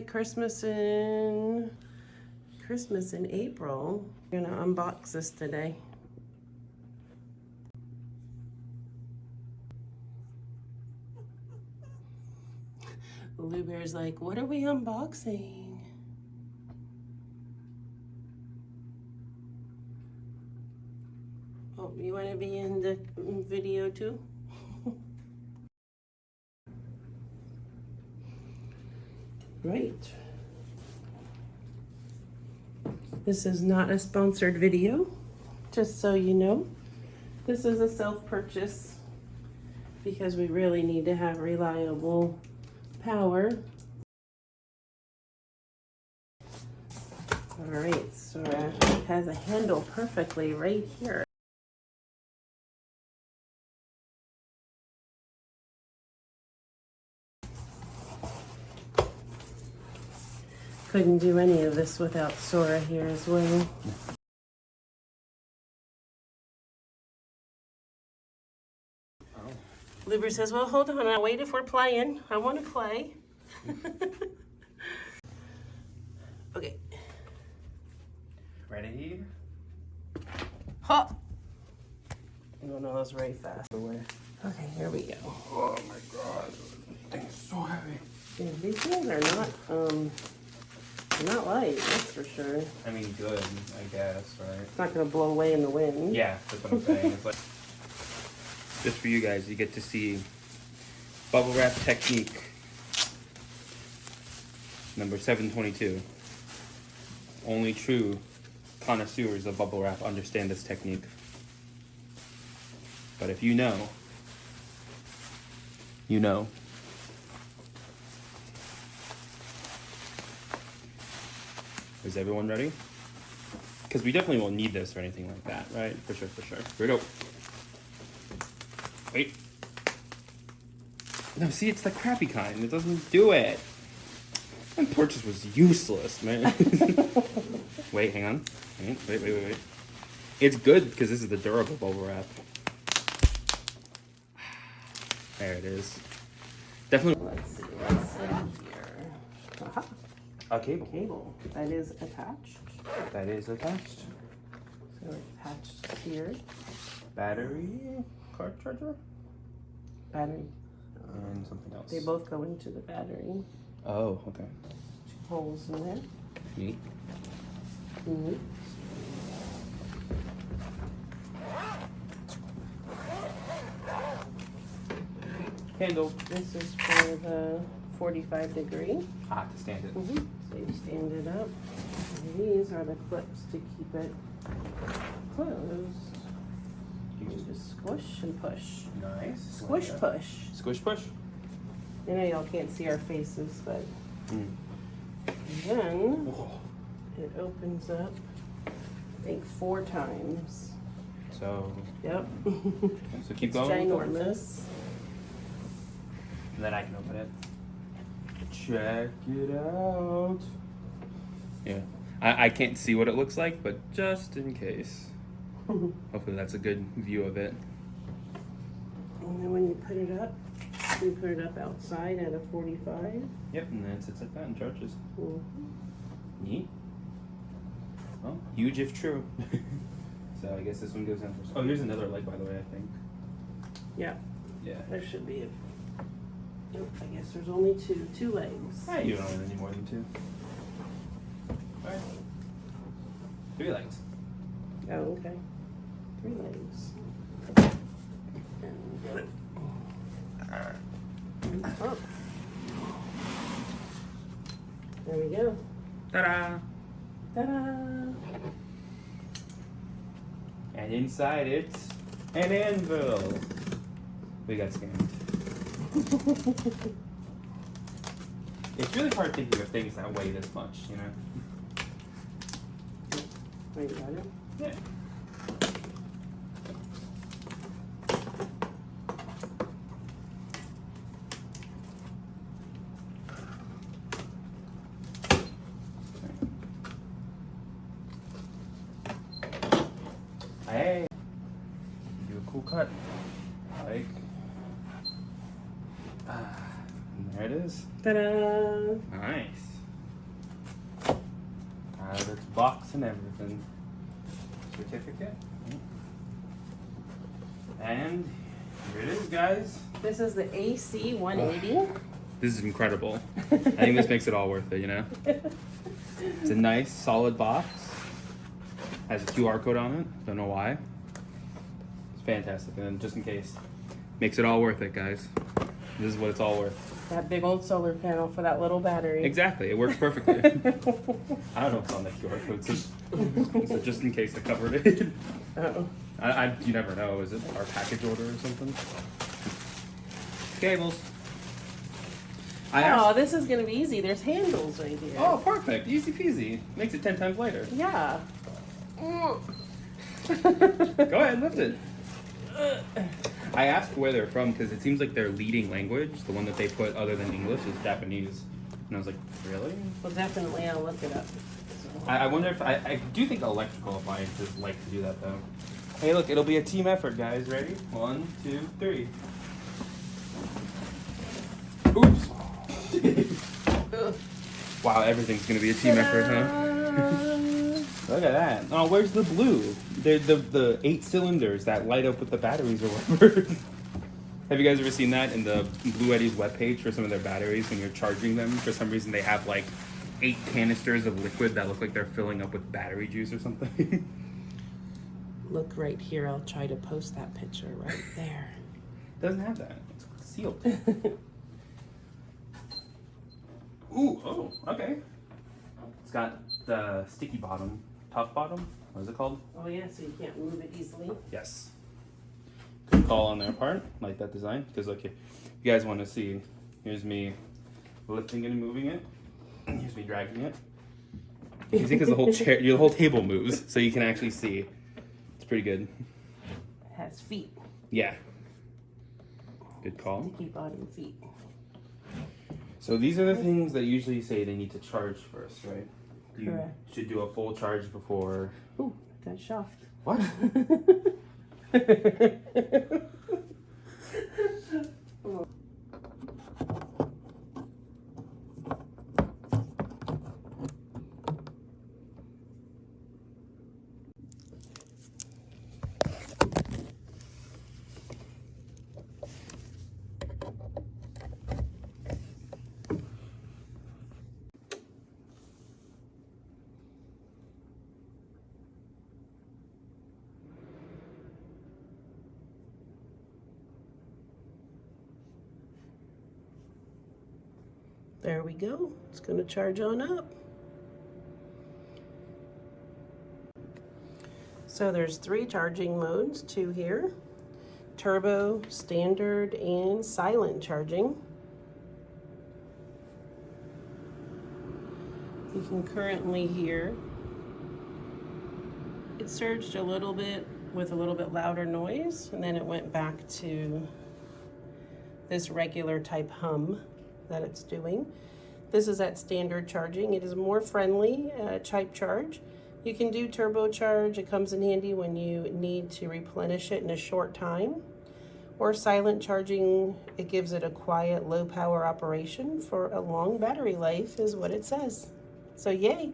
like Christmas in April. I'm gonna unbox this today. Lou Bear's like, what are we unboxing? Oh, you want to be in the video too? Right. This is not a sponsored video, just so you know. This is a self-purchase because we really need to have reliable power. All right, Sora has a handle perfectly right here. Couldn't do any of this without Sora here as well. Luber says, well, hold on, I'll wait if we're playing. I want to play. Okay. Ready? Hop! Oh no, that's very fast. Okay, here we go. Oh my god, this thing's so heavy. Yeah, these things are not light, that's for sure. I mean, good, I guess, right? It's not gonna blow away in the wind. Yeah, that's what I'm saying. It's like, just for you guys, you get to see bubble wrap technique number 722. Only true connoisseurs of bubble wrap understand this technique. But if you know, you know. Is everyone ready? Because we definitely won't need this or anything like that, right? For sure, for sure. Here we go. Wait. No, see, it's the crappy kind. It doesn't do it. And purchase was useless, man. Wait, hang on. Wait. It's good because this is the durable bubble wrap. There it is. Definitely. Let's see here. Aha. A cable. Cable. That is attached. That is attached. So attached here. Battery, card charger, Battery. and something else. They both go into the battery. Oh, okay. 2 holes in there. Neat. Mm-hmm. Handle. This is for the 45 degree. Ah, to stand it. Mm-hmm. So you stand it up. And these are the clips to keep it closed. You You just squish and push. Nice. Squish, Like push. Squish, push. I know y'all can't see our faces, but Mm. then Whoa. it opens up, I think 4 times. So, Yep. so keep It's going. ginormous. And then I can open it. Check it out. Yeah. I can't see what it looks like, but just in case. Hopefully that's a good view of it. And then when you put it up, you put it up outside at a 45. Yep, and then it sits like that and charges. Mhm. Neat. Well, huge if true. So I guess this one goes in first. Oh, here's another leg, by the way, I think. Yeah, Yeah. there should be a. Nope, I guess there's only two legs. Hey, you don't really need more than 2. Alright. 3 legs. Oh, okay. 3 legs. And up. There we go. Ta-da! Ta-da! And inside it's an anvil. We got scammed. It's really hard thinking of things that weigh this much, you know? Wait, you got it? Yeah. Hey, do a cool cut, like, and there it is. Ta-da! Nice. box and everything. Certificate. And here it is, guys. This is the AC180. This is incredible. I think this makes it all worth it, you know? It's a nice, solid box. Has a QR code on it. Don't know why. It's fantastic. And then just in case, makes it all worth it, guys. This is what it's all worth. That big old solar panel for that little battery. Exactly. It works perfectly. I don't know what's on that QR code. So just in case to cover it. Uh-oh. You never know. Is it our package order or something? Cables. Oh, this is gonna be easy. There's handles right here. Oh, perfect. Easy peasy. Makes it 10 times lighter. Yeah. Go ahead, lift it. I asked where they're from because it seems like their leading language, the one that they put other than English, is Japanese. And I was like, really? Well, definitely, I'll look it up. So. I wonder if I do think electrical appliances like to do that though. Hey, look, it'll be a team effort, guys. Ready? 1, 2, 3. Oops. Wow, everything's gonna be a team effort, huh? Look at that. Oh, where's the blue? The 8 cylinders that light up with the batteries or whatever. Have you guys ever seen that in the Bluetti's webpage for some of their batteries when you're charging them? For some reason, they have like 8 canisters of liquid that look like they're filling up with battery juice or something. Look right here. I'll try to post that picture right there. Doesn't have that. It's sealed. Ooh, oh, okay. It's got the sticky bottom, tough bottom. What is it called? Oh yeah, so you can't move it easily. Yes. Good call on their part. Like that design. Because look, if you guys want to see, here's me lifting it and moving it. And here's me dragging it. You can see because the whole chair, your whole table moves, so you can actually see. It's pretty good. It has feet. Yeah. Good call. Sticky bottom feet. So these are the things that usually say they need to charge first, right? You Correct. should do a full charge before. Ooh, got shocked. What? There we go. It's going to charge on up. So there's 3 charging modes, 2 here. Turbo, standard, and silent charging. You can currently hear it surged a little bit with a little bit louder noise, and then it went back to this regular type hum that it's doing. This is at standard charging. It is more friendly type charge. You can do turbo charge. It comes in handy when you need to replenish it in a short time. Or silent charging, it gives it a quiet, low power operation for a long battery life is what it says. So yay,